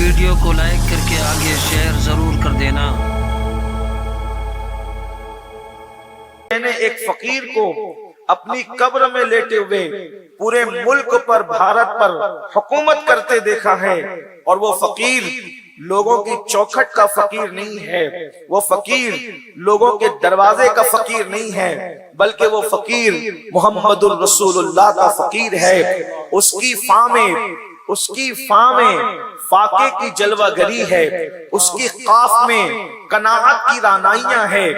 Video کو like کر کے آگے شیئر ضرور کر دینا۔ میں نے ایک فقیر کو اپنی قبر میں لیٹے ہوئے پورے ملک پر، بھارت پر حکومت کرتے دیکھا ہے، اور وہ فقیر لوگوں کی چوکھٹ کا فقیر نہیں ہے، وہ فقیر لوگوں کے دروازے کا فقیر نہیں ہے، بلکہ وہ فقیر محمد الرسول اللہ کا فقیر ہے۔ اس کی فاں میں فاقے کی جلوہ گری ہے، اس کی قاف میں قناعت کی رانائیاں ہیں،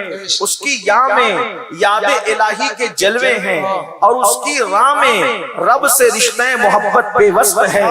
اس کی یا میں یاد الہی کے جلوے ہیں، اور اس کی راہ میں رب سے رشتہ محبت بے وصف ہے۔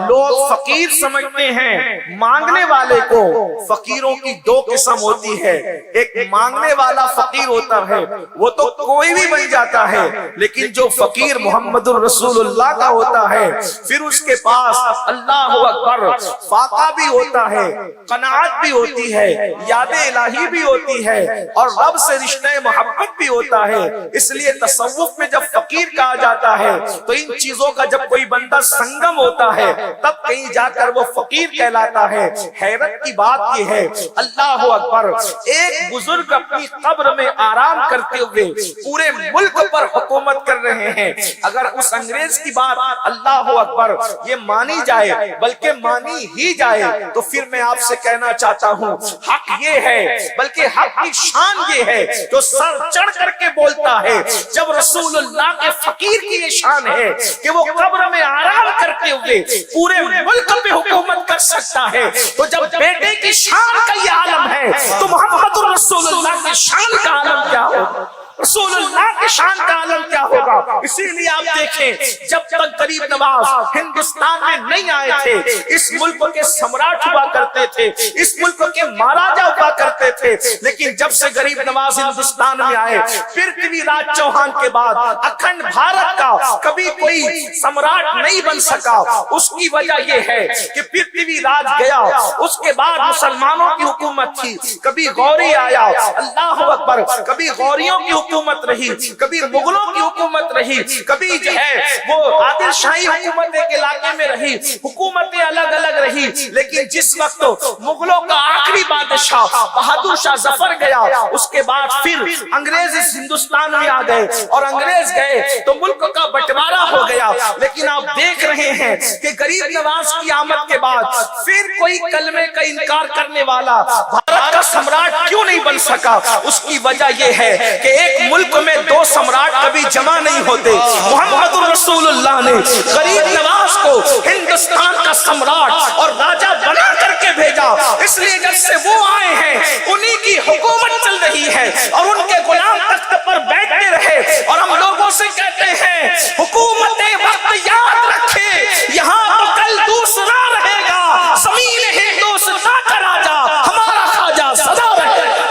لوگ فقیر سمجھتے ہیں مانگنے والے کو۔ فقیروں کی دو قسم ہوتی ہے، ایک مانگنے والا فقیر ہوتا ہے، وہ تو کوئی بھی بن جاتا ہے، لیکن جو فقیر محمد الرسول اللہ کا ہوتا ہے، پھر اس کے پاس اللہ اکبر فاقہ بھی ہوتا ہے، قناعت بھی ہوتی ہے، یاد الہی بھی ہوتی ہے، اور رب سے رشتہ محبت بھی ہوتا ہے۔ اس لیے تصوف میں جب فقیر کہا جاتا ہے تو ان چیزوں کا جب کوئی بندہ سنگم ہوتا ہے تب کہیں جا کر وہ فقیر کہلاتا ہے۔ حیرت کی بات یہ ہے، اللہ اکبر، ایک بزرگ اپنی قبر میں آرام کرتے ہوئے پورے ملک پر حکومت کر رہے ہیں۔ اگر اس انگریز کی بات اللہ اکبر یہ مانی جائے، بلکہ مانی ہی جائے، تو پھر میں آپ سے کہنا چاہتا ہوں حق یہ ہے، بلکہ حق کی شان یہ ہے جو سر چڑھ کر کے بولتا ہے۔ جب رسول اللہ کے فقیر کی یہ شان ہے کہ وہ قبر میں آرام کرتے ہوئے پورے ملک پہ حکومت کر سکتا ہے، تو جب بیٹے کی شان کا یہ عالم ہے تو محمد رسول اللہ کی شان کا عالم کیا ہوگا؟ رسول اللہ کی شان کا عالم کیا ہوگا؟ اسی لیے آپ دیکھیں جب تک غریب نواز ہندوستان میں نہیں آئے تھے، اس ملک کے سمراٹ ہوا کرتے تھے، اس ملک کے مہاراجا ہوا کرتے تھے، لیکن جب سے غریب نواز ہندوستان میں آئے، پرتھوی راج چوہان کے بعد اکھنڈ بھارت کا کبھی کوئی سمراٹ نہیں بن سکا۔ اس کی وجہ یہ ہے کہ پرتھوی راج گیا، اس کے بعد مسلمانوں کی حکومت تھی، کبھی غوری آیا، اللہ اکبر، کبھی غوریوں کی حکومت رہی، کبھی مغلوں کی حکومت رہی، کبھی جو ہے وہ عادل شاہی حکومت ایک علاقے میں رہی، حکومتیں الگ الگ رہی، لیکن جس وقت مغلوں کا آخری بادشاہ بہادر شاہ ظفر گیا، اس کے بعد پھر انگریز اس ہندوستان میں آ گئے، اور انگریز گئے تو ملک کا بٹوارا ہو گیا۔ لیکن آپ دیکھ رہے ہیں کہ غریب نواز کی آمد کے بعد پھر کوئی کلمے کا انکار کرنے والا بھارت کا سمراٹ کیوں نہیں بن سکا؟ اس کی وجہ یہ ہے کہ ایک ملک میں دو سمراٹ کبھی جمع نہیں ہوتے۔ محمد رسول اللہ نے غریب نواز کو ہندوستان کا سمراٹ اور راجہ بنا کر کے بھیجا، اس لیے جب سے وہ آئے ہیں انہی کی حکومت چل رہی ہے، اور ان کے غلام تخت پر بیٹھتے رہے، اور ہم لوگوں سے کہتے ہیں حکومت وقت یاد رکھے، یہاں تو کل دوسرا رہے گا، زمین ہندوستان کا راجہ ہمارا خواجہ سدا رہے گا۔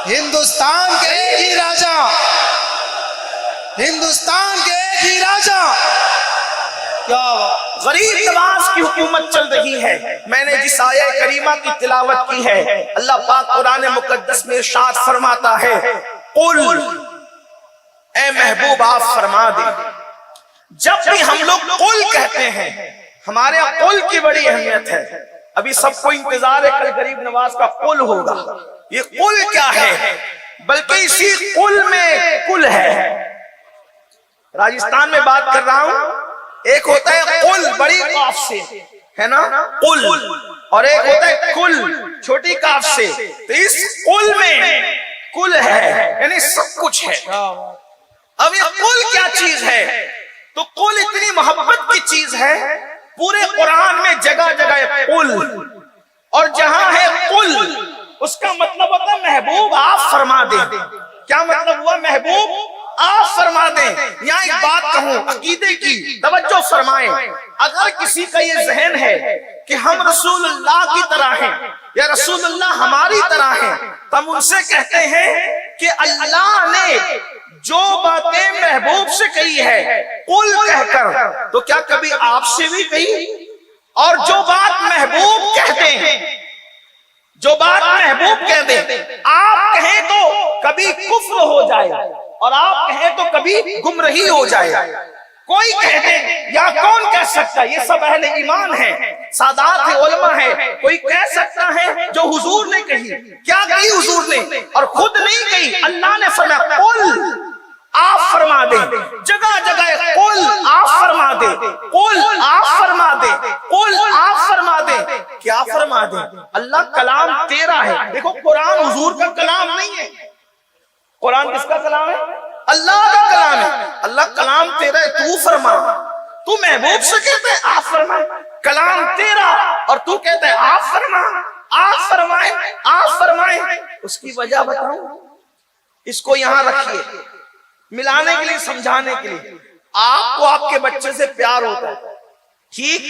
ہندوستان کے ایک ہی راجہ، ہندوستان کے ایک ہی راجہ، کیا غریب نواز کی حکومت چل رہی ہے۔ میں نے جس آیہ کریمہ کی تلاوت کی ہے، اللہ پاک قرآن مقدس میں ارشاد فرماتا ہے، قل، اے محبوب آپ فرما دیں۔ جب بھی ہم لوگ قل کہتے ہیں، ہمارے یہاں قل کی بڑی اہمیت ہے۔ ابھی سب کو انتظار ہے کل غریب نواز کا قل ہوگا۔ یہ قل کیا ہے؟ بلکہ اسی قل میں کل ہے۔ راجستھان میں بات کر رہا ہوں، ایک ہوتا ہے قل بڑی قاف سے، ہے نا، قل، اور ایک ہوتا ہے کل چھوٹی قاف سے۔ تو اس قل میں کل ہے، یعنی سب کچھ ہے۔ اب یہ قل کیا چیز ہے؟ تو قل اتنی محبت کی چیز ہے، پورے قرآن میں جگہ جگہ قل، اور جہاں ہے قل اس کا مطلب ہوتا ہے محبوب آپ فرما دیں۔ کیا مطلب ہوا؟ محبوب آپ فرما دیں۔ یہاں ایک بات کہوں عقیدے کی، توجہ فرمائیں۔ اگر کسی کا یہ ذہن ہے کہ ہم رسول اللہ کی طرح ہیں یا رسول اللہ ہماری طرح ہیں، تو ہم ان سے کہتے ہیں کہ اللہ نے جو باتیں محبوب سے کہی ہے قل کہہ کر، تو کیا کبھی آپ سے بھی کہی؟ اور جو بات محبوب کہتے ہیں، جو بات محبوب کہہ دیں، آپ کہیں تو کبھی کفر ہو جائے، اور آپ کہیں تو کبھی گمراہی ہو جائے۔ کوئی کہہ دے یا کون کہہ سکتا ہے؟ یہ سب اہل ایمان ہے، سادات علماء ہے، کوئی کہہ سکتا ہے جو حضور نے کہی؟ کیا کہی حضور نے؟ اور خود نہیں کہی، اللہ نے فرمایا قل، آپ فرما دے، جگہ جگہ قل آپ فرما دے، قل آپ فرما دے، قل آپ فرما دے۔ کیا فرما دے؟ اللہ کلام تیرا ہے۔ دیکھو قرآن حضور کا کلام نہیں ہے، قرآن کس کا کلام ہے؟ اللہ کا کلام ہے۔ اللہ کلام تیرا ہے، تو فرما۔ تو محبوب سے کہتا ہے آپ فرمائے، کلام تیرا، اور تو کہتا ہے آپ فرما، آپ فرمائے، آپ فرمائے۔ اس کی وجہ بتاؤں؟ اس کو یہاں رکھیے، ملانے کے لیے، سمجھانے کے لیے۔ آپ کو آپ کے بچے سے پیار ہوتا ہے، ٹھیک؟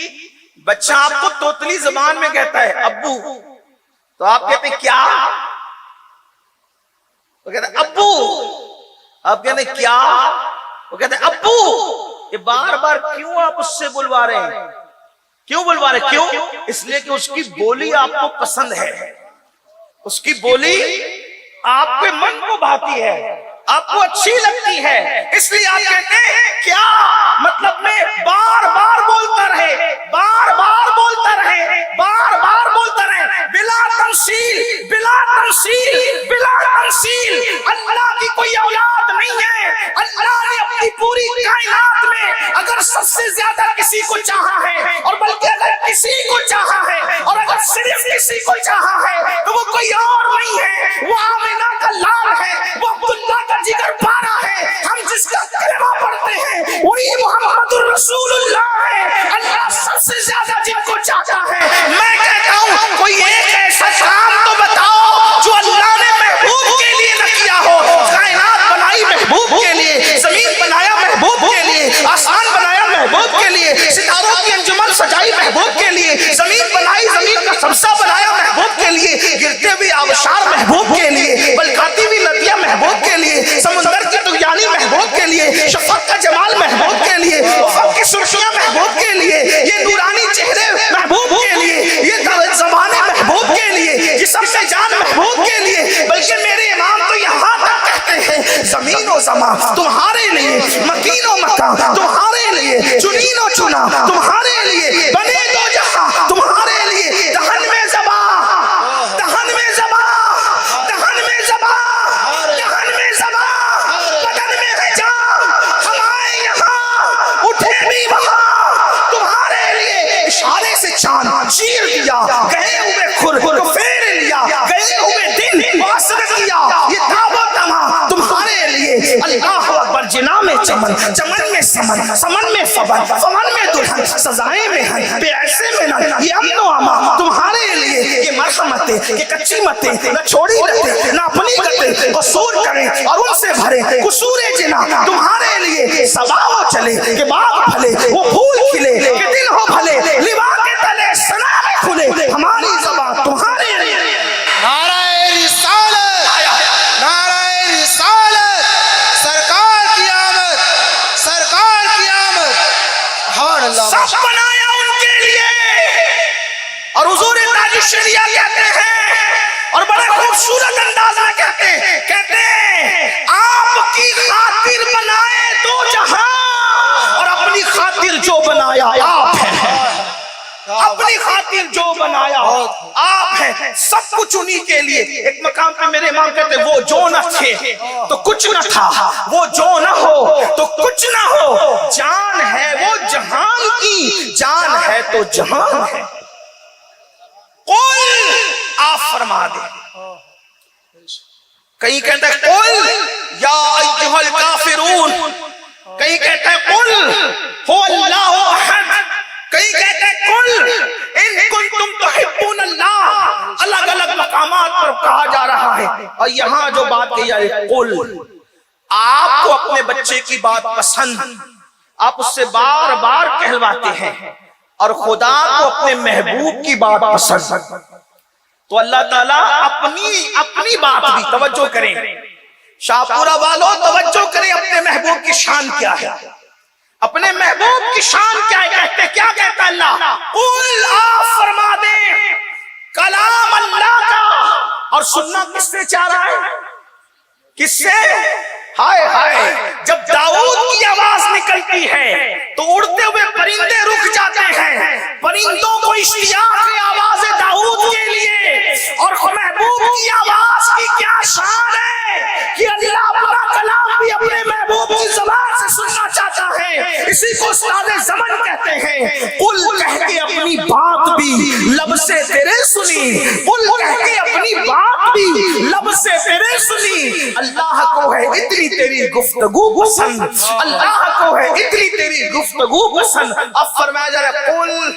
بچہ آپ کو توتلی زبان میں کہتا ہے ابو، تو آپ کہتے ہیں کیا؟ وہ کہتے ہیں ابو، آپ کہتے ہیں کیا؟ وہ کہتے ہیں ابو۔ یہ بار بار کیوں آپ اس سے بلوا رہے ہیں؟ کیوں بلوا رہے ہیں؟ کیوں؟ اس لیے کہ اس کی بولی آپ کو پسند ہے، اس کی بولی آپ کے من کو بھاتی ہے، آپ کو اچھی لگتی ہے، اس لیے آپ کہتے ہیں کیا؟ مطلب میں بار بار بولتا رہے، بار بار بولتا رہے، بار بار بولتا رہے، بلا تمثیل، بلا تمثیل، بلا تمثیل۔ اللہ کی کوئی اولاد نہیں ہے۔ اللہ نے اپنی پوری کائنات میں اگر سب سے زیادہ کسی کو چاہا ہے، اور بلکہ اگر کسی کو چاہا ہے، اور اگر صرف کسی کو چاہا ہے، تو وہ کوئی اور نہیں ہے، وہ آمنہ کا لال ہے، وہ عبداللہ کا جگر پارا ہے۔ ہم جس کا کلمہ پڑھتے ہیں وہی محمد الرسول اللہ ہے۔ اللہ سب سے زیادہ جن کو چاہتا ہے۔ میں کہتا ہوں کوئی ایک ایسا کام تو بتاؤ جو اللہ نے محبوب کے لیے نہ کیا ہو۔ کائنات بنائی محبوب کے لیے، زمین بنایا محبوب کے لیے، آسمان بنایا محبوب کے لیے، ستاروں کی انجمن سجائی محبوب کے لیے، زمین بنائی، زمین کا سبزہ بنایا محبوب کے لیے، گرتے ہوئے آبشار محبوب کے لیے، بلکاتی ہوئی ندیاں محبوب کے لیے، سمندر کی طغیانی محبوب کے لیے، شفق کا جمال محبوب کے لیے، افق کی سرخیاں محبوب کے لیے، یہ نورانی چہرے محبوب کے لیے، یہ زبانیں محبوب کے لیے، جسم سے جان محبوب کے لیے۔ بلکہ میرے امام تو یہاں تک کہتے ہیں زمین و زمان تمہارے لیے، مکین و مکان تمہارے لیے، چنین و چنا تمہارے لیے، بنے دو جہاں تمہارے لیے، دہن میں زبان، دہن میں زبان، دہن میں زبان، دہن میں زبان، بدن میں ہے جان، ہم آئے یہاں اٹھے بھی وہاں تمہارے لیے۔ اشارے سے چاند چیر دیا، گئے ہوئے کھر کو پھیر لیا، گئے ہوئے دن واسر کیا، یہ تابو تمام تمہارے لیے۔ اللہ اکبر۔ جنا میں چمن، چمن میں سمن، سمن میں فبن، فمن میں دلہن، سزائیں میں ہن، بے ایسے میں نہ، یہ امن و امان تمہارے لیے۔ یہ مرحمتیں، یہ کچی متیں، نہ چھوڑی رہتے، نہ اپنی کرتے، قصور کریں اور ان سے بھرے، قصور جنا تمہارے لیے۔ سباو چلے کہ باغ پھلے، وہ پھول کھلے کہ دل ہو بھلے، لوا کے تلے سنا میں کھلے، ہماری زبان تمہارے لیے۔ نعرہ رسالت، نعرہ رسالت، سرکار کی آمد، سرکار کی آمد۔ سبحان اللہ۔ سب بنایا ان کے لیے، اور حضور تاج الشریعہ کہتے ہیں، اور بڑے خوبصورت انداز میں کہتے ہیں آپ کی خاطر بنائے دو جہاں، اور اپنی خاطر جو بنایا آپ ہے، اپنی خاطر جو بنایا آپ ہے، سب کچھ انہی کے لیے۔ ایک مقام پہ میرے امام کہتے ہیں وہ جو نہ تھے تو کچھ نہ تھا، وہ جو نہ ہو تو کچھ نہ ہو، جان ہے وہ جہان کی، جان ہے تو جہان ہے۔ قل آپ فرما دے، کہیں کہتا ہے قل یا ایھا الکافرون، کہیں کہتا ہے قل هو اللہ احد، کہیں کہتے ہیں قل ان کنتم تحبون اللہ۔ الگ الگ مقامات پر کہا جا رہا ہے، اور یہاں جو بات کہی جا رہی ہے قل، آپ کو اپنے بچے کی بات پسند، آپ اس سے بار بار کہلواتے ہیں، اور خدا کو اپنے محبوب کی بات پسند، تو اللہ تعالیٰ اپنی بات بھی، توجہ کریں شاہ پورہ والوں، توجہ کریں اپنے محبوب کی شان کیا ہے، اپنے محبوب کی شان کیا ہے۔ کہتے کیا کہتا اللہ؟ قل آپ فرما دیں، کلام اللہ کا، اور سننا کس سے چاہ رہا ہے؟ کس سے؟ ہائے ہائے جب داؤد کی آواز نکلتی ہے تو اڑتے ہوئے پرندے رک جاتے ہیں، پرندوں کو اشتیاق ہے آواز داؤد کے لیے، اور محبوب کی آواز کی کیا شان ہے کہ اللہ اپنا کلام بھی اپنے محبوب کی زبان سے سننا چاہتا ہے۔ اسی کو استاد زمن کہتے ہیں، قل کہہ کے اپنی بات بھی لب سے تیرے سنی، قل کہہ کے اپنی بات بھی لب سے تیرے سنی، اللہ کو ہے اتنی تیری گفتگو پسند، اللہ کو ہے اتنی تیری گفتگو پسند۔ اب فرمایا جا رہا ہے قل،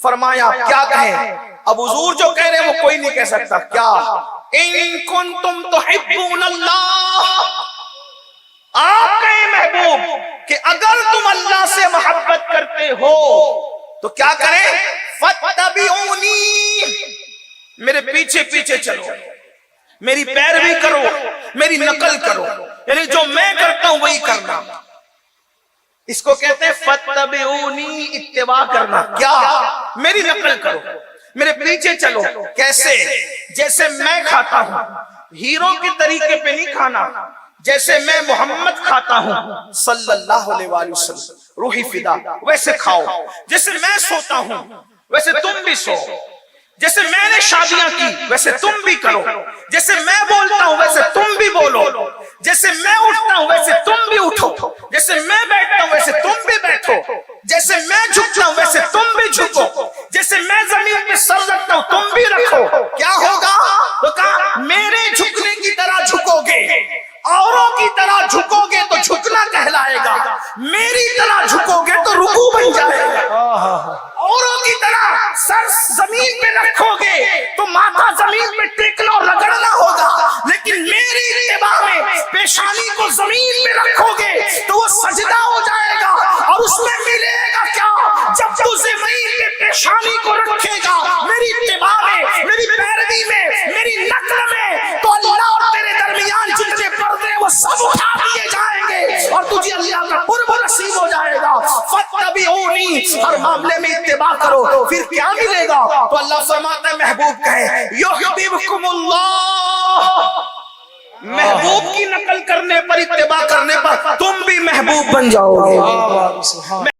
فرمایا کیا کہیں؟ اب حضور جو کہہ رہے ہیں وہ کوئی نہیں کہہ سکتا، کیا؟ ان کنتم تحبون اللہ، آپ کہیں محبوب کہ اگر تم اللہ سے محبت کرتے ہو تو کیا کریں؟ فاتبعونی، میرے پیچھے پیچھے چلو، میری پیروی کرو، میری نقل کرو، یعنی جو میں کرتا ہوں وہی کرنا۔ اس کو کہتے ہیں فاتبعونی، اتباع کرنا۔ کیا؟ میری نقل کرو، میرے پیچھے چلو۔ کیسے؟ جیسے میں کھاتا ہوں، ہیروں کے طریقے پہ نہیں کھانا، جیسے میں محمد کھاتا ہوں صلی اللہ علیہ وآلہ وسلم، روحی فدا، ویسے کھاؤ۔ جیسے میں سوتا ہوں ویسے تم بھی سو، جیسے میں نے شادیاں کی ویسے تم بھی کرو، جیسے میں بولتا ہوں ویسے تم بھی بولو، جیسے میں اٹھتا ہوں ویسے تم بھی اٹھو، جیسے میں بیٹھتا ہوں ویسے تم بھی بیٹھو، جیسے میں جھکتا ہوں ویسے تم بھی جھکو، جیسے میں زمین پہ سر رکھتا ہوں تم بھی رکھو۔ کیا ہوگا؟ تو کہا میرے جھکنے کی طرح جھکو گے، اوروں کی طرح جھکو گے تو جھکنا کہلائے گا، میری طرح جھکو گے تو رکوع بن جائے گا۔ اوروں کی طرح سر زمین پہ رکھو گے تو ماتھا زمین پہ ٹیکنا اور رگڑنا ہوگا، لیکن میری اتباع میں پیشانی کو زمین پہ رکھو گے تو وہ سجدہ ہو جائے گا، اور اس میں ملے گا کیا؟ جب تو زمین پہ پیشانی کو رکھے گا میری اتباع میں، میری پیروی میں، میری نقل میں، تو اللہ اور تیرے درمیان جتنے پردے وہ سب اٹھا دیے جائیں گے اور تجھے اللہ کا قرب نصیب ہو جائے گا۔ فاتبعونی، ہر معاملے میں اتباع کرو، پھر کیا ملے گا؟ تو اللہ فرماتا ہے محبوب کہے یحببکم اللہ، محبوب کی نقل کرنے پر، اتباع کرنے پر تم بھی محبوب بن جاؤ گے۔